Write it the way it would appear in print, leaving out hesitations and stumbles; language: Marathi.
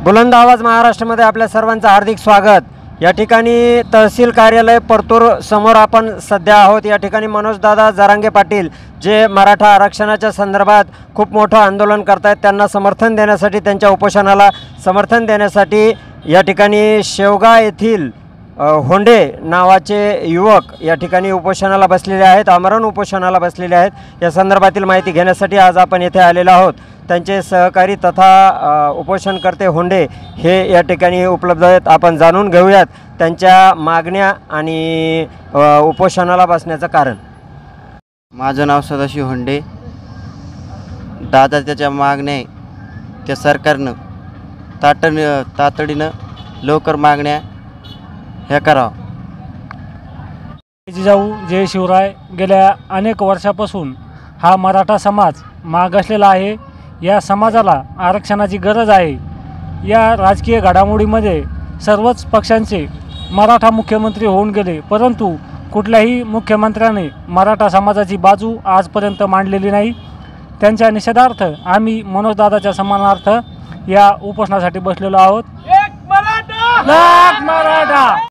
बुलंद आवाज महाराष्ट्रामध्ये आपल्या सर्वांचं हार्दिक स्वागत। या ठिकाणी तहसील कार्यालय परतूर समोर आपण सध्या आहोत। या ठिकाणी मनोजदादा जरांगे पाटील जे मराठा आरक्षणाच्या संदर्भात खूप मोठं आंदोलन करतात, त्यांना समर्थन देण्यासाठी, त्यांच्या उपोषणाला समर्थन देण्यासाठी या ठिकाणी शेवगा येथील होंडे नावाचे युवक या ठिकाणी उपोषणाला बसलेले आहेत, आमरण उपोषणाला बसलेले आहेत। या संदर्भातील माहिती घेण्यासाठी आज आपण येथे आलेलो आहोत। त्यांचे सहकारी तथा उपोषणकर्ते होंडे हे या ठिकाणी उपलब्ध आहेत। आपण जाणून घेऊयात त्यांच्या मागण्या आणि उपोषणाला बसण्याचं कारण। माझं नाव सदाशिव होंडे। दादा त्याच्या मागण्या त्या सरकारनं तातडीनं लवकर मागण्या ह्या करावं। जिजाऊ जय शिवराय गेल्या अनेक वर्षापासून हा मराठा समाज मागासलेला आहे। या समाजाला आरक्षणाची गरज आहे। या राजकीय घडामोडीमध्ये सर्वच पक्षांचे मराठा मुख्यमंत्री होऊन गेले, परंतु कुठल्याही मुख्यमंत्र्याने मराठा समाजाची बाजू आजपर्यंत मांडलेली नाही। त्यांच्या निषेधार्थ आम्ही मनोजदादाच्या सन्मानार्थ या उपोषणासाठी बसलेलो आहोत। एक मराठा, लाख मराठा।